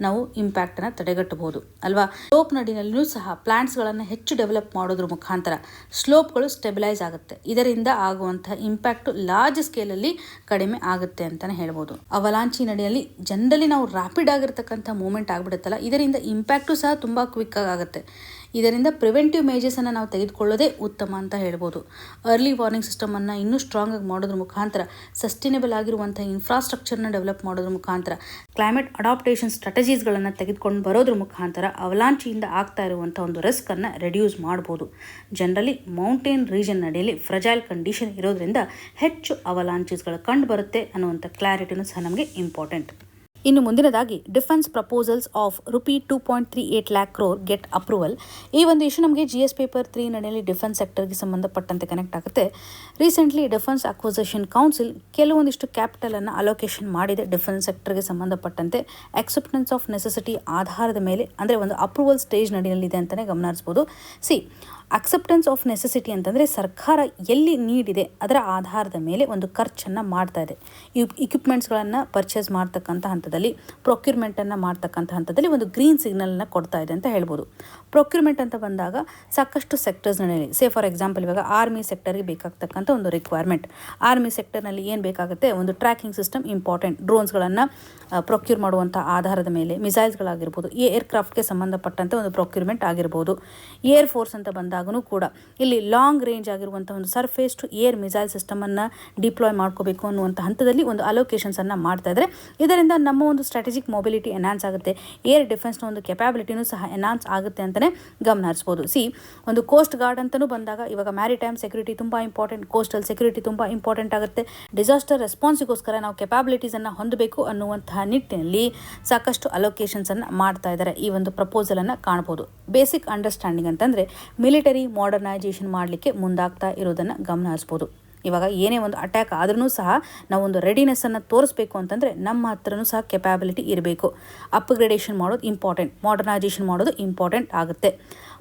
ನಾವು ಇಂಪ್ಯಾಕ್ಟನ್ನು ತಡೆಗಟ್ಟಬಹುದು ಅಲ್ವಾ. ಸ್ಲೋಪ್ ನಡಿನಲ್ಲೂ ಸಹ ಪ್ಲಾಂಟ್ಸ್ಗಳನ್ನು ಹೆಚ್ಚು ಡೆವಲಪ್ ಮಾಡೋದ್ರ ಮುಖಾಂತರ ಸ್ಲೋಪ್ಗಳು ಸ್ಟೆಬಿಲೈಸ್ ಆಗುತ್ತೆ. ಇದರಿಂದ ಆಗುವಂತಹ ಇಂಪ್ಯಾಕ್ಟ್ ಲಾರ್ಜ್ ಸ್ಕೇಲಲ್ಲಿ ಕಡಿಮೆ ಆಗುತ್ತೆ ಅಂತಾನೆ ಹೇಳ್ಬೋದು. ಅವಲಾಂಚಿ ನಡಿಯಲ್ಲಿ ಜನರಲಿ ನಾವು ರ್ಯಾಪಿಡ್ ಆಗಿರ್ತಕ್ಕಂಥ ಮೂವ್ಮೆಂಟ್ ಆಗ್ಬಿಡುತ್ತಲ್ಲ, ಇದರಿಂದ ಇಂಪ್ಯಾಕ್ಟು ಸಹ ತುಂಬ ಕ್ವಿಕ್ ಆಗುತ್ತೆ. ಇದರಿಂದ ಪ್ರಿವೆಂಟಿವ್ ಮೇಜರ್ಸನ್ನು ನಾವು ತೆಗೆದುಕೊಳ್ಳೋದೇ ಉತ್ತಮ ಅಂತ ಹೇಳ್ಬೋದು. ಅರ್ಲಿ ವಾರ್ನಿಂಗ್ ಸಿಸ್ಟಮನ್ನು ಇನ್ನೂ ಸ್ಟ್ರಾಂಗ್ ಆಗಿ ಮಾಡೋದ್ರ ಮುಖಾಂತರ, ಸಸ್ಟೈನಬಲ್ ಆಗಿರುವಂಥ ಇನ್ಫ್ರಾಸ್ಟ್ರಕ್ಚರ್ನ ಡೆವಲಪ್ ಮಾಡೋದ್ರ ಮುಖಾಂತರ, ಕ್ಲೈಮೇಟ್ ಅಡಾಪ್ಟೇಷನ್ ಸ್ಟ್ರಾಟಜೀಸ್ಗಳನ್ನು ತೆಗೆದುಕೊಂಡು ಬರೋದ್ರ ಮುಖಾಂತರ ಅವಲಾಂಚಿಯಿಂದ ಆಗ್ತಾ ಇರುವಂಥ ಒಂದು ರಿಸ್ಕನ್ನು ರೆಡ್ಯೂಸ್ ಮಾಡ್ಬೋದು. ಜನರಲಿ ಮೌಂಟೇನ್ ರೀಜನ್ ನಡೆಯಲ್ಲಿ ಫ್ರಜೈಲ್ ಕಂಡೀಷನ್ ಇರೋದ್ರಿಂದ ಹೆಚ್ಚು ಅವಲಾಂಚೀಸ್ಗಳು ಕಂಡು ಬರುತ್ತೆ ಅನ್ನುವಂಥ ಕ್ಲಾರಿಟಿನೂ ಸಹ ನಮಗೆ ಇಂಪಾರ್ಟೆಂಟ್. ಇನ್ನು ಮುಂದಿನದಾಗಿ defence proposals of ₹2.38 lakh crore get approval. ಈ ಒಂದು ಇಶ್ಯೂ ನಮಗೆ GS ಪೇಪರ್ 3 ನಡೆಯಲ್ಲಿ ಡಿಫೆನ್ಸ್ ಸೆಕ್ಟರ್ಗೆ ಸಂಬಂಧಪಟ್ಟಂತೆ ಕನೆಕ್ಟ್ ಆಗುತ್ತೆ. ರೀಸೆಂಟ್ಲಿ ಡಿಫೆನ್ಸ್ ಅಕ್ವಿಸಿಷನ್ ಕೌನ್ಸಿಲ್ ಕೆಲವೊಂದಿಷ್ಟು ಕ್ಯಾಪಿಟಲ್ ಅನ್ನು ಅಲೋಕೇಶನ್ ಮಾಡಿದೆ ಡಿಫೆನ್ಸ್ ಸೆಕ್ಟರ್ಗೆ ಸಂಬಂಧಪಟ್ಟಂತೆ ಅಕ್ಸೆಪ್ಟೆನ್ಸ್ ಆಫ್ ನೆಸೆಸಿಟಿ ಆಧಾರದ ಮೇಲೆ, ಅಂದರೆ ಒಂದು ಅಪ್ರೂವಲ್ ಸ್ಟೇಜ್ ನಡೆಯಲಿದೆ ಅಂತಲೇ ಗಮನ ಹರಿಸಬಹುದು. ಅಕ್ಸೆಪ್ಟೆನ್ಸ್ ಆಫ್ ನೆಸೆಸಿಟಿ ಅಂತಂದರೆ ಸರ್ಕಾರ ಎಲ್ಲಿ ನೀಡಿದೆ ಅದರ ಆಧಾರದ ಮೇಲೆ ಒಂದು ಖರ್ಚನ್ನು ಮಾಡ್ತಾ ಇದೆ. ಇಕ್ವಿಪ್ಮೆಂಟ್ಸ್ಗಳನ್ನು ಪರ್ಚೇಸ್ ಮಾಡ್ತಕ್ಕಂಥ ಹಂತದಲ್ಲಿ, ಪ್ರೊಕ್ಯೂರ್ಮೆಂಟನ್ನು ಮಾಡ್ತಕ್ಕಂಥ ಹಂತದಲ್ಲಿ ಒಂದು ಗ್ರೀನ್ ಸಿಗ್ನಲ್ನ ಕೊಡ್ತಾ ಇದೆ ಅಂತ ಹೇಳ್ಬೋದು. ಪ್ರೊಕ್ಯೂರ್ಮೆಂಟ್ ಅಂತ ಬಂದಾಗ ಸಾಕಷ್ಟು ಸೆಕ್ಟರ್ಸ್ ನಡೆಯಲಿ. ಫಾರ್ ಎಕ್ಸಾಂಪಲ್ ಇವಾಗ ಆರ್ಮಿ ಸೆಕ್ಟರ್ಗೆ ಬೇಕಾಗ್ತಕ್ಕಂಥ ಒಂದು ರಿಕ್ವೈರ್ಮೆಂಟ್, ಆರ್ಮಿ ಸೆಕ್ಟರ್ನಲ್ಲಿ ಏನು ಬೇಕಾಗುತ್ತೆ, ಒಂದು ಟ್ರ್ಯಾಕಿಂಗ್ ಸಿಸ್ಟಮ್ ಇಂಪಾರ್ಟೆಂಟ್, ಡ್ರೋನ್ಸ್ಗಳನ್ನು ಪ್ರೊಕ್ಯೂರ್ ಮಾಡುವಂಥ ಆಧಾರದ ಮೇಲೆ, ಮಿಸೈಲ್ಸ್ಗಳಾಗಿರ್ಬೋದು, ಏರ್ಕ್ರಾಫ್ಟ್ಗೆ ಸಂಬಂಧಪಟ್ಟಂತೆ ಒಂದು ಪ್ರೊಕ್ಯೂರ್ಮೆಂಟ್ ಆಗಿರ್ಬೋದು. ಏರ್ ಫೋರ್ಸ್ ಅಂತ ಬಂದಾಗ ಕೂಡ ಇಲ್ಲಿ ಲಾಂಗ್ ರೇಂಜ್ ಆಗಿರುವಂಥ ಒಂದು ಸರ್ಫೇಸ್ ಟು ಏರ್ ಮಿಸೈಲ್ ಸಿಸ್ಟಮನ್ನು ಡಿಪ್ಲಾಯ್ ಮಾಡ್ಕೋಬೇಕು ಅನ್ನುವಂಥ ಹಂತದಲ್ಲಿ ಒಂದು ಅಲೋಕೇಶನ್ಸನ್ನು ಮಾಡ್ತಾ ಇದ್ದಾರೆ. ಇದರಿಂದ ನಮ್ಮ ಒಂದು ಸ್ಟ್ರಾಟಜಿಕ್ ಮೊಬಿಲಿಟಿ ಎನ್ಹಾನ್ಸ್ ಆಗುತ್ತೆ, ಏರ್ ಡಿಫೆನ್ಸ್ನ ಒಂದು ಕೆಪಾಬಿಲಿಟಿನೂ ಸಹ ಎನ್ಹಾನ್ಸ್ ಆಗುತ್ತೆ ಅಂತಲೇ ಗಮನ ಹರಿಸ್ಬೋದು. ಒಂದು ಕೋಸ್ಟ್ ಗಾರ್ಡ್ ಅಂತಲೂ ಬಂದಾಗ ಇವಾಗ ಮ್ಯಾರಿಟೈಮ್ ಸೆಕ್ಯೂರಿಟಿ ತುಂಬ ಇಂಪಾರ್ಟೆಂಟ್, ಕೋಸ್ಟಲ್ ಸೆಕ್ಯೂರಿಟಿ ತುಂಬ ಇಂಪಾರ್ಟೆಂಟ್ ಆಗುತ್ತೆ. ಡಿಸಾಸ್ಟರ್ ರೆಸ್ಪಾನ್ಸಿಗೋಸ್ಕರ ನಾವು ಕೆಪಾಬಿಲಿಟೀಸನ್ನು ಹೊಂದಬೇಕು ಅನ್ನುವಂತಹ ನಿಟ್ಟಿನಲ್ಲಿ ಸಾಕಷ್ಟು ಅಲೋಕೇಶನ್ಸನ್ನು ಮಾಡ್ತಾ ಇದ್ದಾರೆ. ಈ ಒಂದು ಪ್ರಪೋಸಲನ್ನು ಕಾಣ್ಬೋದು. ಬೇಸಿಕ್ ಅಂಡರ್ಸ್ಟ್ಯಾಂಡಿಂಗ್ ಅಂತಂದರೆ ಮಿಲಿಟರಿ ಮಾಡರ್ನೈಸೇಷನ್ ಮಾಡಲಿಕ್ಕೆ ಮುಂದಾಗ್ತಾ ಇರೋದನ್ನು ಗಮನ ಹರಿಸ್ಬೋದು. ಇವಾಗ ಏನೇ ಒಂದು ಅಟ್ಯಾಕ್ ಆದ್ರೂ ಸಹ ನಾವೊಂದು ರೆಡಿನೆಸ್ಸನ್ನು ತೋರಿಸ್ಬೇಕು ಅಂತಂದರೆ ನಮ್ಮ ಹತ್ರನೂ ಸಹ ಕೆಪಾಬಿಲಿಟಿ ಇರಬೇಕು. ಅಪ್ಗ್ರೇಡೇಷನ್ ಮಾಡೋದು ಇಂಪಾರ್ಟೆಂಟ್, ಮಾಡರ್ನೈಸೇಷನ್ ಮಾಡೋದು ಇಂಪಾರ್ಟೆಂಟ್ ಆಗುತ್ತೆ.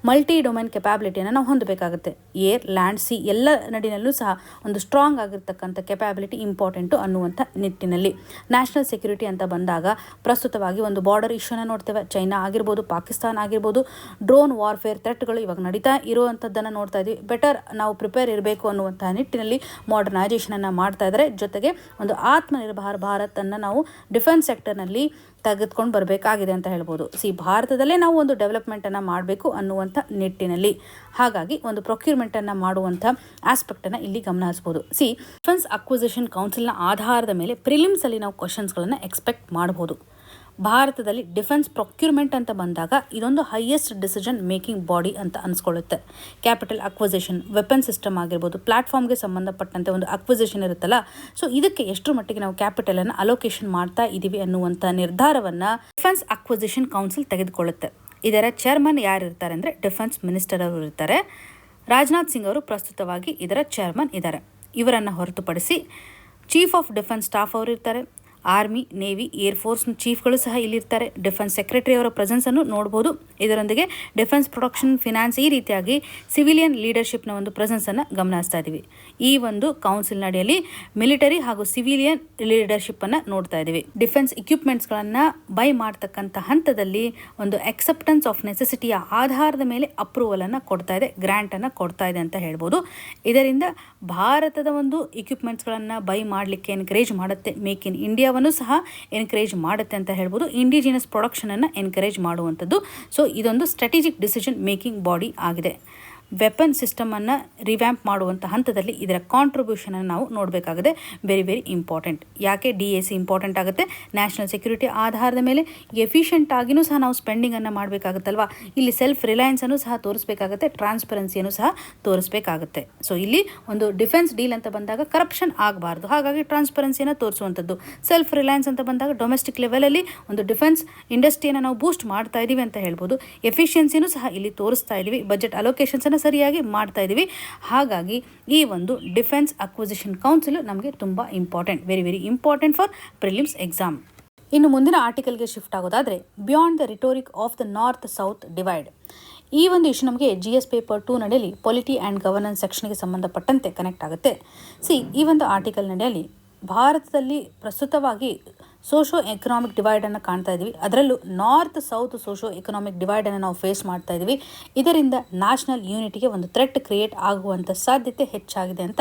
ಮಲ್ಟಿ ಡೊಮೈನ್ ಕೆಪಾಬಿಲಿಟಿಯನ್ನು ನಾವು ಹೊಂದಬೇಕಾಗುತ್ತೆ. ಏರ್, ಲ್ಯಾಂಡ್, ಸಿ ಎಲ್ಲ ನಡಿನಲ್ಲೂ ಸಹ ಒಂದು ಸ್ಟ್ರಾಂಗ್ ಆಗಿರ್ತಕ್ಕಂಥ ಕೆಪಾಬಿಲಿಟಿ ಇಂಪಾರ್ಟೆಂಟು ಅನ್ನುವಂಥ ನಿಟ್ಟಿನಲ್ಲಿ. ನ್ಯಾಷನಲ್ ಸೆಕ್ಯೂರಿಟಿ ಅಂತ ಬಂದಾಗ ಪ್ರಸ್ತುತವಾಗಿ ಒಂದು ಬಾರ್ಡರ್ ಇಶ್ಯೂನ ನೋಡ್ತೇವೆ. ಚೈನಾ ಆಗಿರ್ಬೋದು, ಪಾಕಿಸ್ತಾನ ಆಗಿರ್ಬೋದು, ಡ್ರೋನ್ ವಾರ್ಫೇರ್ ಥ್ರೆಟ್ಗಳು ಇವಾಗ ನಡೀತಾ ಇರುವಂಥದ್ದನ್ನು ನೋಡ್ತಾ ಇದ್ವಿ. ಬೆಟರ್ ನಾವು ಪ್ರಿಪೇರ್ ಇರಬೇಕು ಅನ್ನುವಂಥ ನಿಟ್ಟಿನಲ್ಲಿ ಮಾಡರ್ನೈಸೇಷನನ್ನು ಮಾಡ್ತಾ ಇದ್ದಾರೆ. ಜೊತೆಗೆ ಒಂದು ಆತ್ಮನಿರ್ಭರ ಭಾರತನ್ನು ನಾವು ಡಿಫೆನ್ಸ್ ಸೆಕ್ಟರ್ನಲ್ಲಿ ತೆಗೆದುಕೊಂಡು ಬರಬೇಕಾಗಿದೆ ಅಂತ ಹೇಳ್ಬೋದು. ಭಾರತದಲ್ಲೇ ನಾವು ಒಂದು ಡೆವಲಪ್ಮೆಂಟನ್ನು ಮಾಡಬೇಕು ಅನ್ನುವಂಥ ನಿಟ್ಟಿನಲ್ಲಿ, ಹಾಗಾಗಿ ಒಂದು ಪ್ರೊಕ್ಯೂರ್ಮೆಂಟನ್ನು ಮಾಡುವಂಥ ಆಸ್ಪೆಕ್ಟನ್ನು ಇಲ್ಲಿ ಗಮನ ಹರಿಸ್ಬೋದು. ಡಿಫೆನ್ಸ್ ಅಕ್ವಿಸಿಷನ್ ಕೌನ್ಸಿಲ್ನ ಆಧಾರದ ಮೇಲೆ ಪ್ರಿಲಿಮ್ಸಲ್ಲಿ ನಾವು ಕ್ವಶನ್ಸ್ಗಳನ್ನು ಎಕ್ಸ್ಪೆಕ್ಟ್ ಮಾಡ್ಬೋದು. ಭಾರತದಲ್ಲಿ ಡಿಫೆನ್ಸ್ ಪ್ರೊಕ್ಯೂರ್ಮೆಂಟ್ ಅಂತ ಬಂದಾಗ ಇದೊಂದು ಹೈಯೆಸ್ಟ್ ಡಿಸಿಷನ್ ಮೇಕಿಂಗ್ ಬಾಡಿ ಅಂತ ಅನ್ಸ್ಕೊಳ್ಳುತ್ತೆ. ಕ್ಯಾಪಿಟಲ್ ಅಕ್ವಿಸಿಷನ್, ವೆಪನ್ ಸಿಸ್ಟಮ್ ಆಗಿರ್ಬೋದು, ಪ್ಲಾಟ್ಫಾರ್ಮ್ಗೆ ಸಂಬಂಧಪಟ್ಟಂತೆ ಒಂದು ಅಕ್ವಿಸಿಷನ್ ಇರುತ್ತಲ್ಲ, ಇದಕ್ಕೆ ಎಷ್ಟರ ಮಟ್ಟಿಗೆ ನಾವು ಕ್ಯಾಪಿಟಲನ್ನು ಅಲೋಕೇಶನ್ ಮಾಡ್ತಾ ಇದ್ದೀವಿ ಅನ್ನುವಂಥ ನಿರ್ಧಾರವನ್ನು ಡಿಫೆನ್ಸ್ ಅಕ್ವಿಸಿಷನ್ ಕೌನ್ಸಿಲ್ ತೆಗೆದುಕೊಳ್ಳುತ್ತೆ. ಇದರ ಚೇರ್ಮನ್ ಯಾರು ಇರ್ತಾರೆ ಅಂದರೆ ಡಿಫೆನ್ಸ್ ಮಿನಿಸ್ಟರ್ ಅವರು ಇರ್ತಾರೆ. ರಾಜನಾಥ್ ಸಿಂಗ್ ಅವರು ಪ್ರಸ್ತುತವಾಗಿ ಇದರ ಚೇರ್ಮನ್ ಇದ್ದಾರೆ. ಇವರನ್ನು ಹೊರತುಪಡಿಸಿ ಚೀಫ್ ಆಫ್ ಡಿಫೆನ್ಸ್ ಸ್ಟಾಫ್ ಅವರು ಇರ್ತಾರೆ. ಆರ್ಮಿ, ನೇವಿ, ಏರ್ ಫೋರ್ಸ್ನ ಚೀಫ್ಗಳು ಸಹ ಇಲ್ಲಿರ್ತಾರೆ. ಡಿಫೆನ್ಸ್ ಸೆಕ್ರೆಟರಿ ಅವರ ಪ್ರೆಸೆನ್ಸನ್ನು ನೋಡ್ಬೋದು. ಇದರೊಂದಿಗೆ ಡಿಫೆನ್ಸ್ ಪ್ರೊಡಕ್ಷನ್, ಫಿನಾನ್ಸ್, ಈ ರೀತಿಯಾಗಿ ಸಿವಿಲಿಯನ್ ಲೀಡರ್ಶಿಪ್ನ ಒಂದು ಪ್ರೆಸೆನ್ಸನ್ನು ಗಮನಿಸ್ತಾ ಇದ್ದೀವಿ. ಈ ಒಂದು ಕೌನ್ಸಿಲ್ ನಡೆಯಲ್ಲಿ ಮಿಲಿಟರಿ ಹಾಗೂ ಸಿವಿಲಿಯನ್ ಲೀಡರ್ಶಿಪ್ಪನ್ನು ನೋಡ್ತಾ ಇದ್ದೀವಿ. ಡಿಫೆನ್ಸ್ ಇಕ್ವಿಪ್ಮೆಂಟ್ಸ್ಗಳನ್ನು ಬೈ ಮಾಡ್ತಕ್ಕಂಥ ಹಂತದಲ್ಲಿ ಒಂದು ಅಕ್ಸೆಪ್ಟೆನ್ಸ್ ಆಫ್ ನೆಸೆಸಿಟಿಯ ಆಧಾರದ ಮೇಲೆ ಅಪ್ರೂವಲನ್ನು ಕೊಡ್ತಾ ಇದೆ, ಗ್ರ್ಯಾಂಟನ್ನು ಕೊಡ್ತಾ ಇದೆ ಅಂತ ಹೇಳ್ಬೋದು. ಇದರಿಂದ ಭಾರತದ ಒಂದು ಇಕ್ವಿಪ್ಮೆಂಟ್ಸ್ಗಳನ್ನು ಬೈ ಮಾಡಲಿಕ್ಕೆ ಎನ್ಕರೇಜ್ ಮಾಡುತ್ತೆ. ಮೇಕ್ ಇನ್ ಇಂಡಿಯಾ ಸಹ ಎನ್ಕರೇಜ್ ಮಾಡುತ್ತೆ ಅಂತ ಹೇಳ್ಬೋದು. ಇಂಡಿಜಿನಸ್ ಪ್ರೊಡಕ್ಷನನ್ನು ಎನ್ಕರೇಜ್ ಮಾಡುವಂಥದ್ದು. ಇದೊಂದು ಸ್ಟ್ರಾಟಜಿಕ್ ಡಿಸಿಷನ್ ಮೇಕಿಂಗ್ ಬಾಡಿ ಆಗಿದೆ. ವೆಪನ್ ಸಿಸ್ಟಮನ್ನು ರಿವ್ಯಾಂಪ್ ಮಾಡುವಂಥ ಹಂತದಲ್ಲಿ ಇದರ ಕಾಂಟ್ರಿಬ್ಯೂಷನನ್ನು ನಾವು ನೋಡಬೇಕಾಗಿದೆ. Very important. ಯಾಕೆ DAC ಇಂಪಾರ್ಟೆಂಟ್ ಆಗುತ್ತೆ? ನ್ಯಾಷನಲ್ ಸೆಕ್ಯೂರಿಟಿ ಆಧಾರದ ಮೇಲೆ ಎಫಿಷಿಯೆಂಟ್ ಆಗಿಯೂ ಸಹ ನಾವು ಸ್ಪೆಂಡಿಂಗನ್ನು ಮಾಡಬೇಕಾಗುತ್ತಲ್ವ. ಇಲ್ಲಿ ಸೆಲ್ಫ್ ರಿಲಯನ್ಸನ್ನು ಸಹ ತೋರಿಸಬೇಕಾಗುತ್ತೆ, ಟ್ರಾನ್ಸ್ಪರೆನ್ಸಿಯನ್ನು ಸಹ ತೋರಿಸಬೇಕಾಗುತ್ತೆ. ಇಲ್ಲಿ ಒಂದು ಡಿಫೆನ್ಸ್ ಡೀಲ್ ಅಂತ ಬಂದಾಗ ಕರಪ್ಷನ್ ಆಗಬಾರ್ದು, ಹಾಗಾಗಿ ಟ್ರಾನ್ಸ್ಪರೆನ್ಸಿಯನ್ನು ತೋರಿಸುವಂಥದ್ದು. ಸೆಲ್ಫ್ ರಿಲಯನ್ಸ್ ಅಂತ ಬಂದಾಗ ಡೊಮೆಸ್ಟಿಕ್ ಲೆವೆಲಲ್ಲಿ ಒಂದು ಡಿಫೆನ್ಸ್ ಇಂಡಸ್ಟ್ರಿಯನ್ನು ನಾವು ಬೂಸ್ಟ್ ಮಾಡ್ತಾ ಇದ್ದೀವಿ ಅಂತ ಹೇಳ್ಬೋದು. ಎಫಿಷಿಯನ್ಸಿನೂ ಸಹ ಇಲ್ಲಿ ತೋರಿಸ್ತಾ ಇದ್ದೀವಿ. ಬಜೆಟ್ ಅಲೋಕೇಶನ್ಸನ್ನು ಸರಿಯಾಗಿ ಮಾಡ್ತಾ ಇದ್ದೀವಿ. ಹಾಗಾಗಿ ಈ ಒಂದು ಡಿಫೆನ್ಸ್ ಅಕ್ವಿಸಿಷನ್ ಕೌನ್ಸಿಲ್ ನಮಗೆ ತುಂಬ important, very important for prelims exam. ಇನ್ನು ಮುಂದಿನ ಆರ್ಟಿಕಲ್ಗೆ ಶಿಫ್ಟ್ ಆಗೋದಾದರೆ, beyond the rhetoric of the north south divide. ಈ ಒಂದು ಇಶ್ಯೂ ನಮಗೆ GS ಪೇಪರ್ 2 ನಡೆಯಲ್ಲಿ ಪೊಲಿಟಿ ಆ್ಯಂಡ್ ಗವರ್ನೆನ್ಸ್ ಸೆಕ್ಷನ್ಗೆ ಸಂಬಂಧಪಟ್ಟಂತೆ ಕನೆಕ್ಟ್ ಆಗುತ್ತೆ. ಈ ಒಂದು ಆರ್ಟಿಕಲ್ ನಡೆಯಲ್ಲಿ ಭಾರತದಲ್ಲಿ ಪ್ರಸ್ತುತವಾಗಿ ಸೋಷೋ ಎಕನಾಮಿಕ್ ಡಿವೈಡನ್ನು ಕಾಣ್ತಾ ಇದ್ದೀವಿ. ಅದರಲ್ಲೂ ನಾರ್ತ್ ಸೌತ್ ಸೋಷೋ ಎಕನಾಮಿಕ್ ಡಿವೈಡನ್ನು ನಾವು ಫೇಸ್ ಮಾಡ್ತಾ ಇದ್ದೀವಿ. ಇದರಿಂದ ನ್ಯಾಷನಲ್ ಯೂನಿಟಿಗೆ ಒಂದು ಥ್ರೆಟ್ ಕ್ರಿಯೇಟ್ ಆಗುವಂಥ ಸಾಧ್ಯತೆ ಹೆಚ್ಚಾಗಿದೆ ಅಂತ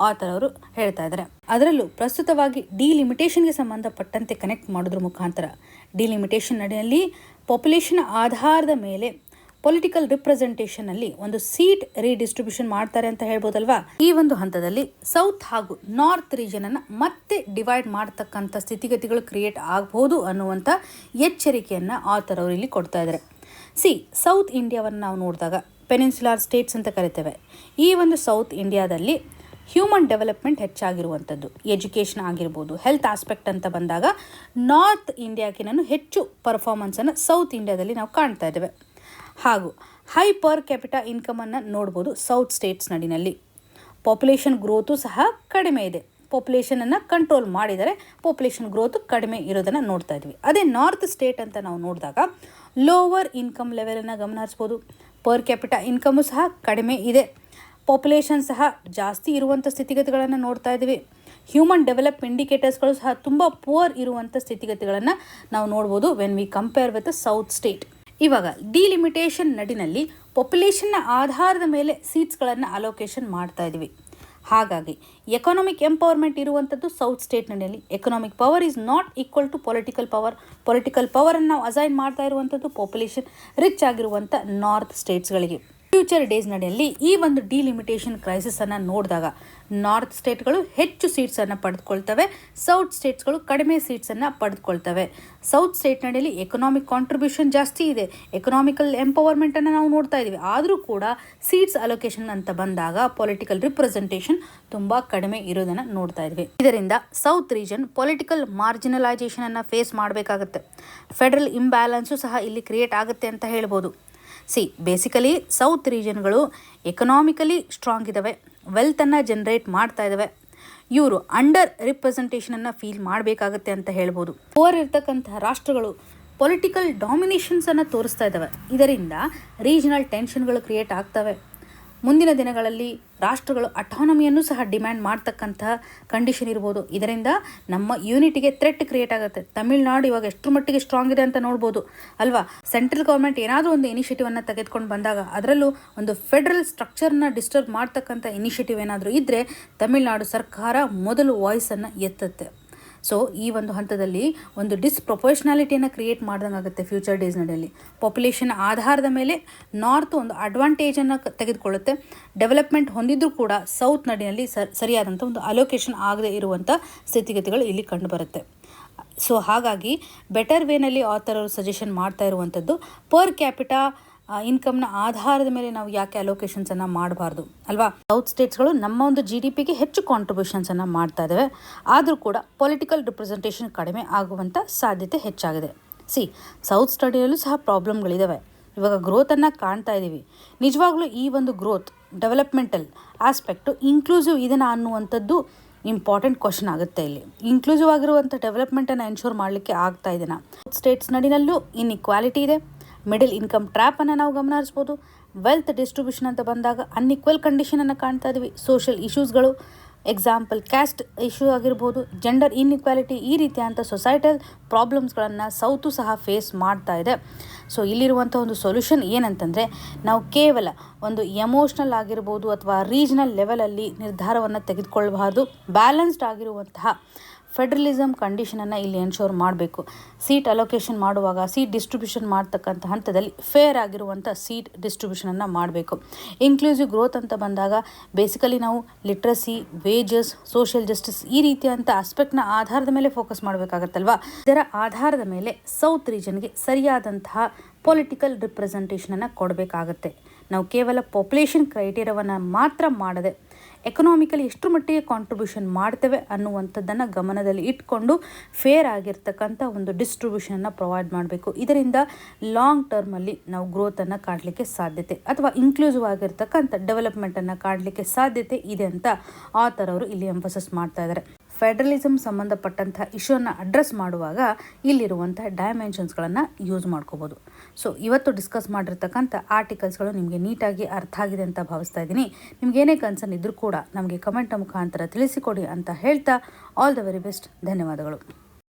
ಆಥರ್ ಅವರು ಹೇಳ್ತಾ ಇದ್ದಾರೆ. ಅದರಲ್ಲೂ ಪ್ರಸ್ತುತವಾಗಿ ಡಿಲಿಮಿಟೇಷನ್ಗೆ ಸಂಬಂಧಪಟ್ಟಂತೆ ಕನೆಕ್ಟ್ ಮಾಡೋದ್ರ ಮುಖಾಂತರ, ಡಿಲಿಮಿಟೇಷನ್ ನಡೆಯಲ್ಲಿ ಪಾಪ್ಯುಲೇಷನ್ ಆಧಾರದ ಮೇಲೆ ಪೊಲಿಟಿಕಲ್ ರಿಪ್ರೆಸೆಂಟೇಷನಲ್ಲಿ ಒಂದು ಸೀಟ್ ರೀಡಿಸ್ಟ್ರಿಬ್ಯೂಷನ್ ಮಾಡ್ತಾರೆ ಅಂತ ಹೇಳ್ಬೋದಲ್ವಾ. ಈ ಒಂದು ಹಂತದಲ್ಲಿ ಸೌತ್ ಹಾಗೂ ನಾರ್ತ್ ರೀಜನ್ ಅನ್ನ ಮತ್ತೆ ಡಿವೈಡ್ ಮಾಡತಕ್ಕಂಥ ಸ್ಥಿತಿಗತಿಗಳು ಕ್ರಿಯೇಟ್ ಆಗಬಹುದು ಅನ್ನುವಂಥ ಎಚ್ಚರಿಕೆಯನ್ನ ಆಥರ್ ಅವರು ಇಲ್ಲಿ ಕೊಡ್ತಾ ಇದ್ದಾರೆ. ಸೌತ್ ಇಂಡಿಯಾವನ್ನು ನಾವು ನೋಡಿದಾಗ ಪೆನಿನ್ಸುಲಾರ್ ಸ್ಟೇಟ್ಸ್ ಅಂತ ಕರಿತೇವೆ. ಈ ಒಂದು ಸೌತ್ ಇಂಡಿಯಾದಲ್ಲಿ ಹ್ಯೂಮನ್ ಡೆವಲಪ್ಮೆಂಟ್ ಹೆಚ್ಚಾಗಿರುವಂಥದ್ದು, ಎಜುಕೇಷನ್ ಆಗಿರ್ಬೋದು, ಹೆಲ್ತ್ ಆಸ್ಪೆಕ್ಟ್ ಅಂತ ಬಂದಾಗ ನಾರ್ತ್ ಇಂಡಿಯಾಕ್ಕಿಂತ ಹೆಚ್ಚು ಪರ್ಫಾರ್ಮೆನ್ಸನ್ನು ಸೌತ್ ಇಂಡಿಯಾದಲ್ಲಿ ನಾವು ಕಾಣ್ತಾ ಇದ್ದೇವೆ. ಹಾಗೂ ಹೈ ಪರ್ ಕ್ಯಾಪಿಟಾ ಇನ್ಕಮನ್ನು ನೋಡ್ಬೋದು ಸೌತ್ ಸ್ಟೇಟ್ಸ್ ನಡಿನಲ್ಲಿ. ಪಾಪ್ಯುಲೇಷನ್ ಗ್ರೋತು ಸಹ ಕಡಿಮೆ ಇದೆ. ಪಾಪ್ಯುಲೇಷನನ್ನು ಕಂಟ್ರೋಲ್ ಮಾಡಿದರೆ ಪಾಪ್ಯುಲೇಷನ್ ಗ್ರೋತು ಕಡಿಮೆ ಇರೋದನ್ನು ನೋಡ್ತಾ ಇದ್ವಿ. ಅದೇ ನಾರ್ತ್ ಸ್ಟೇಟ್ ಅಂತ ನಾವು ನೋಡಿದಾಗ ಲೋವರ್ ಇನ್ಕಮ್ ಲೆವೆಲನ್ನು ಗಮನ ಹರಿಸ್ಬೋದು. ಪರ್ ಕ್ಯಾಪಿಟಾ ಇನ್ಕಮು ಸಹ ಕಡಿಮೆ ಇದೆ. ಪಾಪ್ಯುಲೇಷನ್ ಸಹ ಜಾಸ್ತಿ ಇರುವಂಥ ಸ್ಥಿತಿಗತಿಗಳನ್ನು ನೋಡ್ತಾ ಇದ್ದೀವಿ. ಹ್ಯೂಮನ್ ಡೆವಲಪ್ ಇಂಡಿಕೇಟರ್ಸ್ಗಳು ಸಹ ತುಂಬ ಪುವರ್ ಇರುವಂಥ ಸ್ಥಿತಿಗತಿಗಳನ್ನು ನಾವು ನೋಡ್ಬೋದು when we compare with south state. ಇವಾಗ ಡಿಲಿಮಿಟೇಷನ್ ನಡಿನಲ್ಲಿ ಪಾಪ್ಯುಲೇಷನ್ನ ಆಧಾರದ ಮೇಲೆ ಸೀಟ್ಸ್ಗಳನ್ನು ಅಲೋಕೇಶನ್ ಮಾಡ್ತಾ ಇದ್ವಿ. ಹಾಗಾಗಿ ಎಕನಾಮಿಕ್ ಎಂಪವರ್ಮೆಂಟ್ ಇರುವಂಥದ್ದು ಸೌತ್ ಸ್ಟೇಟ್ನಲ್ಲಿ. Economic power is not equal to political power. Political ಪವರನ್ನು ನಾವು ಅಸೈನ್ ಮಾಡ್ತಾ ಇರುವಂಥದ್ದು ಪಾಪ್ಯುಲೇಷನ್ ರಿಚ್ ಆಗಿರುವಂಥ ನಾರ್ತ್ ಸ್ಟೇಟ್ಸ್ಗಳಿಗೆ. ಫ್ಯೂಚರ್ ಡೇಸ್ ನಡೆಯಲ್ಲಿ ಈ ಒಂದು ಡಿಲಿಮಿಟೇಷನ್ ಕ್ರೈಸಿಸನ್ನು ನೋಡಿದಾಗ ನಾರ್ತ್ ಸ್ಟೇಟ್ಗಳು ಹೆಚ್ಚು ಸೀಟ್ಸನ್ನು ಪಡೆದುಕೊಳ್ತವೆ, ಸೌತ್ ಸ್ಟೇಟ್ಸ್ಗಳು ಕಡಿಮೆ ಸೀಟ್ಸನ್ನು ಪಡೆದುಕೊಳ್ತವೆ. ಸೌತ್ ಸ್ಟೇಟ್ ನಡೆಯಲ್ಲಿ ಎಕನಾಮಿಕ್ ಕಾಂಟ್ರಿಬ್ಯೂಷನ್ ಜಾಸ್ತಿ ಇದೆ, ಎಕನಾಮಿಕಲ್ ಎಂಪವರ್ಮೆಂಟನ್ನು ನಾವು ನೋಡ್ತಾ ಇದ್ದೀವಿ. ಆದರೂ ಕೂಡ ಸೀಟ್ಸ್ ಅಲೋಕೇಶನ್ ಅಂತ ಬಂದಾಗ ಪೊಲಿಟಿಕಲ್ ರಿಪ್ರೆಸೆಂಟೇಷನ್ ತುಂಬ ಕಡಿಮೆ ಇರೋದನ್ನು ನೋಡ್ತಾ ಇದ್ವಿ. ಇದರಿಂದ ಸೌತ್ ರೀಜನ್ ಪೊಲಿಟಿಕಲ್ ಮಾರ್ಜಿನಲೈಸೇಷನನ್ನು ಫೇಸ್ ಮಾಡಬೇಕಾಗುತ್ತೆ. ಫೆಡರಲ್ ಇಂಬ್ಯಾಲೆನ್ಸು ಸಹ ಇಲ್ಲಿ ಕ್ರಿಯೇಟ್ ಆಗುತ್ತೆ ಅಂತ ಹೇಳ್ಬೋದು. ಬೇಸಿಕಲಿ ಸೌತ್ ರೀಜನ್ಗಳು ಎಕನಾಮಿಕಲಿ ಸ್ಟ್ರಾಂಗ್ ಇದ್ದಾವೆ, ವೆಲ್ತನ್ನು ಜನ್ರೇಟ್ ಮಾಡ್ತಾ ಇದ್ದಾವೆ. ಇವರು ಅಂಡರ್ ರಿಪ್ರೆಸೆಂಟೇಷನನ್ನು ಫೀಲ್ ಮಾಡಬೇಕಾಗತ್ತೆ ಅಂತ ಹೇಳ್ಬೋದು. ಪುವರ್ ಇರ್ತಕ್ಕಂಥ ರಾಷ್ಟ್ರಗಳು ಪೊಲಿಟಿಕಲ್ ಡಾಮಿನೇಷನ್ಸನ್ನು ತೋರಿಸ್ತಾ ಇದ್ದಾವೆ. ಇದರಿಂದ ರೀಜನಲ್ ಟೆನ್ಷನ್ಗಳು ಕ್ರಿಯೇಟ್ ಆಗ್ತವೆ. ಮುಂದಿನ ದಿನಗಳಲ್ಲಿ ರಾಷ್ಟ್ರಗಳು ಅಟಾನಮಿಯನ್ನು ಸಹ ಡಿಮ್ಯಾಂಡ್ ಮಾಡ್ತಕ್ಕಂತಹ ಕಂಡೀಷನ್ ಇರ್ಬೋದು. ಇದರಿಂದ ನಮ್ಮ ಯೂನಿಟಿಗೆ ಥ್ರೆಟ್ ಕ್ರಿಯೇಟ್ ಆಗುತ್ತೆ. ತಮಿಳುನಾಡು ಇವಾಗ ಎಷ್ಟರ ಮಟ್ಟಿಗೆ ಸ್ಟ್ರಾಂಗ್ ಇದೆ ಅಂತ ನೋಡ್ಬೋದು ಅಲ್ವಾ. ಸೆಂಟ್ರಲ್ ಗೌರ್ಮೆಂಟ್ ಏನಾದರೂ ಒಂದು ಇನಿಷಿಯೇಟಿವನ್ನು ತೆಗೆದುಕೊಂಡು ಬಂದಾಗ ಅದರಲ್ಲೂ ಒಂದು ಫೆಡರಲ್ ಸ್ಟ್ರಕ್ಚರ್ನ ಡಿಸ್ಟರ್ಬ್ ಮಾಡ್ತಕ್ಕಂಥ ಇನಿಷಿಯೇಟಿವ್ ಏನಾದರೂ ಇದ್ದರೆ ತಮಿಳುನಾಡು ಸರ್ಕಾರ ಮೊದಲು ವಾಯ್ಸನ್ನು ಎತ್ತುತ್ತೆ. ಸೊ ಈ ಒಂದು ಹಂತದಲ್ಲಿ ಒಂದು ಡಿಸ್ಪ್ರೊಪೋರ್ಷನಾಲಿಟಿಯನ್ನು ಕ್ರಿಯೇಟ್ ಮಾಡ್ದಂಗೆ ಆಗುತ್ತೆ ಫ್ಯೂಚರ್ ಡೇಸ್ ನಡೆಯಲ್ಲಿ. ಪಾಪ್ಯುಲೇಷನ್ ಆಧಾರದ ಮೇಲೆ ನಾರ್ತ್ ಒಂದು ಅಡ್ವಾಂಟೇಜನ್ನು ತೆಗೆದುಕೊಳ್ಳುತ್ತೆ. ಡೆವಲಪ್ಮೆಂಟ್ ಹೊಂದಿದ್ರೂ ಕೂಡ ಸೌತ್ ನಡಿನಲ್ಲಿ ಸರಿಯಾದಂಥ ಒಂದು ಅಲೋಕೇಶನ್ ಆಗದೆ ಇರುವಂಥ ಸ್ಥಿತಿಗತಿಗಳು ಇಲ್ಲಿ ಕಂಡುಬರುತ್ತೆ. ಸೊ ಹಾಗಾಗಿ ಬೆಟರ್ ವೇನಲ್ಲಿ ಆಥರ್ ಅವರು ಸಜೆಷನ್ ಮಾಡ್ತಾ ಇರುವಂಥದ್ದು ಪರ್ ಕ್ಯಾಪಿಟಾ ಇನ್ಕಮ್ನ ಆಧಾರದ ಮೇಲೆ ನಾವು ಯಾಕೆ ಅಲೋಕೇಶನ್ಸನ್ನು ಮಾಡಬಾರ್ದು ಅಲ್ವಾ. ಸೌತ್ ಸ್ಟೇಟ್ಸ್ಗಳು ನಮ್ಮ ಒಂದು GDPಗೆ ಹೆಚ್ಚು ಕಾಂಟ್ರಿಬ್ಯೂಷನ್ಸನ್ನು ಮಾಡ್ತಾ ಇದ್ದಾವೆ, ಆದರೂ ಕೂಡ ಪೊಲಿಟಿಕಲ್ ರಿಪ್ರೆಸೆಂಟೇಷನ್ ಕಡಿಮೆ ಆಗುವಂಥ ಸಾಧ್ಯತೆ ಹೆಚ್ಚಾಗಿದೆ. ಸೌತ್ ಸ್ಟಡಿಯಲ್ಲೂ ಸಹ ಪ್ರಾಬ್ಲಮ್ಗಳಿದ್ದಾವೆ. ಇವಾಗ ಗ್ರೋತನ್ನು ಕಾಣ್ತಾ ಇದ್ದೀವಿ. ನಿಜವಾಗ್ಲೂ ಈ ಒಂದು ಗ್ರೋತ್ ಡೆವಲಪ್ಮೆಂಟಲ್ ಆಸ್ಪೆಕ್ಟು ಇನ್ಕ್ಲೂಸಿವ್ ಇದನ್ನು ಅನ್ನುವಂಥದ್ದು ಇಂಪಾರ್ಟೆಂಟ್ ಕ್ವಶನ್ ಆಗುತ್ತೆ. ಇಲ್ಲಿ ಇನ್ಕ್ಲೂಸಿವ್ ಆಗಿರುವಂಥ ಡೆವಲಪ್ಮೆಂಟನ್ನು ಎನ್ಶೋರ್ ಮಾಡಲಿಕ್ಕೆ ಆಗ್ತಾ ಇದೆನಾ. ಸೌತ್ ಸ್ಟೇಟ್ಸ್ ನಡಿನಲ್ಲೂ ಇನ್ಇಕ್ವಾಲಿಟಿ ಇದೆ. ಮಿಡಲ್ ಇನ್ಕಮ್ ಟ್ರ್ಯಾಪನ್ನು ನಾವು ಗಮನ ಹರಿಸ್ಬೋದು. ವೆಲ್ತ್ ಡಿಸ್ಟ್ರಿಬ್ಯೂಷನ್ ಅಂತ ಬಂದಾಗ ಅನ್ಇಕ್ವಲ್ ಕಂಡೀಷನನ್ನು ಕಾಣ್ತಾ ಇದ್ವಿ. ಸೋಷಿಯಲ್ ಇಶ್ಯೂಸ್ಗಳು, ಎಕ್ಸಾಂಪಲ್ ಕ್ಯಾಸ್ಟ್ ಇಶ್ಯೂ ಆಗಿರ್ಬೋದು, ಜೆಂಡರ್ ಇನ್ಇಕ್ವಾಲಿಟಿ, ಈ ರೀತಿಯಾದಂಥ ಸೊಸೈಟಲ್ ಪ್ರಾಬ್ಲಮ್ಸ್ಗಳನ್ನು ಸೌತು ಸಹ ಫೇಸ್ ಮಾಡ್ತಾ ಇದೆ. ಸೊ ಇಲ್ಲಿರುವಂಥ ಒಂದು ಸೊಲ್ಯೂಷನ್ ಏನಂತಂದರೆ ನಾವು ಕೇವಲ ಒಂದು ಎಮೋಷ್ನಲ್ ಆಗಿರ್ಬೋದು ಅಥವಾ ರೀಜನಲ್ ಲೆವೆಲಲ್ಲಿ ನಿರ್ಧಾರವನ್ನು ತೆಗೆದುಕೊಳ್ಳಬಾರ್ದು. ಬ್ಯಾಲೆನ್ಸ್ಡ್ ಆಗಿರುವಂತಹ ಫೆಡ್ರಲಿಸಮ್ ಕಂಡೀಷನನ್ನು ಇಲ್ಲಿ ಎನ್ಶೋರ್ ಮಾಡಬೇಕು. ಸೀಟ್ ಅಲೋಕೇಶನ್ ಮಾಡುವಾಗ ಸೀಟ್ ಡಿಸ್ಟ್ರಿಬ್ಯೂಷನ್ ಮಾಡ್ತಕ್ಕಂಥ ಹಂತದಲ್ಲಿ ಫೇರ್ ಆಗಿರುವಂಥ ಸೀಟ್ ಡಿಸ್ಟ್ರಿಬ್ಯೂಷನನ್ನು ಮಾಡಬೇಕು. ಇನ್ಕ್ಲೂಸಿವ್ ಗ್ರೋತ್ ಅಂತ ಬಂದಾಗ ಬೇಸಿಕಲಿ ನಾವು ಲಿಟ್ರಸಿ, ವೇಜಸ್, ಸೋಷಿಯಲ್ ಜಸ್ಟಿಸ್ ಈ ರೀತಿಯಂಥ ಆಸ್ಪೆಕ್ಟ್ನ ಆಧಾರದ ಮೇಲೆ ಫೋಕಸ್ ಮಾಡಬೇಕಾಗತ್ತಲ್ವಾ. ಇದರ ಆಧಾರದ ಮೇಲೆ ಸೌತ್ ರೀಜನ್ಗೆ ಸರಿಯಾದಂತಹ ಪೊಲಿಟಿಕಲ್ ರಿಪ್ರೆಸೆಂಟೇಷನನ್ನು ಕೊಡಬೇಕಾಗತ್ತೆ. ನಾವು ಕೇವಲ ಪಾಪ್ಯುಲೇಷನ್ ಕ್ರೈಟೀರಿಯಾವನ್ನು ಮಾತ್ರ ಮಾಡದೆ ಎಕನಾಮಿಕಲಿ ಎಷ್ಟು ಮಟ್ಟಿಗೆ ಕಾಂಟ್ರಿಬ್ಯೂಷನ್ ಮಾಡ್ತೇವೆ ಅನ್ನುವಂಥದ್ದನ್ನು ಗಮನದಲ್ಲಿ ಇಟ್ಕೊಂಡು ಫೇರ್ ಆಗಿರ್ತಕ್ಕಂಥ ಒಂದು ಡಿಸ್ಟ್ರಿಬ್ಯೂಷನನ್ನು ಪ್ರೊವೈಡ್ ಮಾಡಬೇಕು. ಇದರಿಂದ ಲಾಂಗ್ ಟರ್ಮಲ್ಲಿ ನಾವು ಗ್ರೋತನ್ನು ಕಾಣಲಿಕ್ಕೆ ಸಾಧ್ಯತೆ ಅಥವಾ ಇನ್ಕ್ಲೂಸಿವ್ ಆಗಿರ್ತಕ್ಕಂಥ ಡೆವಲಪ್ಮೆಂಟನ್ನು ಕಾಣಲಿಕ್ಕೆ ಸಾಧ್ಯತೆ ಇದೆ ಅಂತ ಆಥರ್ ಅವರು ಇಲ್ಲಿ ಎಂಫಸಿಸ್ ಮಾಡ್ತಾ ಇದ್ದಾರೆ. ಫೆಡರಲಿಸಮ್ ಸಂಬಂಧಪಟ್ಟಂಥ ಇಶ್ಯೂನ ಅಡ್ರೆಸ್ ಮಾಡುವಾಗ ಇಲ್ಲಿರುವಂಥ ಡೈಮೆನ್ಷನ್ಸ್ಗಳನ್ನು ಯೂಸ್ ಮಾಡ್ಕೋಬೋದು. ಸೊ ಇವತ್ತು ಡಿಸ್ಕಸ್ ಮಾಡಿರ್ತಕ್ಕಂಥ ಆರ್ಟಿಕಲ್ಸ್ಗಳು ನಿಮಗೆ ನೀಟಾಗಿ ಅರ್ಥ ಆಗಿದೆ ಅಂತ ಭಾವಿಸ್ತಾ ಇದ್ದೀನಿ. ನಿಮಗೇನೇ ಕನ್ಸರ್ನ್ ಇದ್ದರೂ ಕೂಡ ನಮಗೆ ಕಮೆಂಟ್ ಮುಖಾಂತರ ತಿಳಿಸಿಕೊಡಿ ಅಂತ ಹೇಳ್ತಾ ಆಲ್ ದ ವೆರಿ ಬೆಸ್ಟ್. ಧನ್ಯವಾದಗಳು.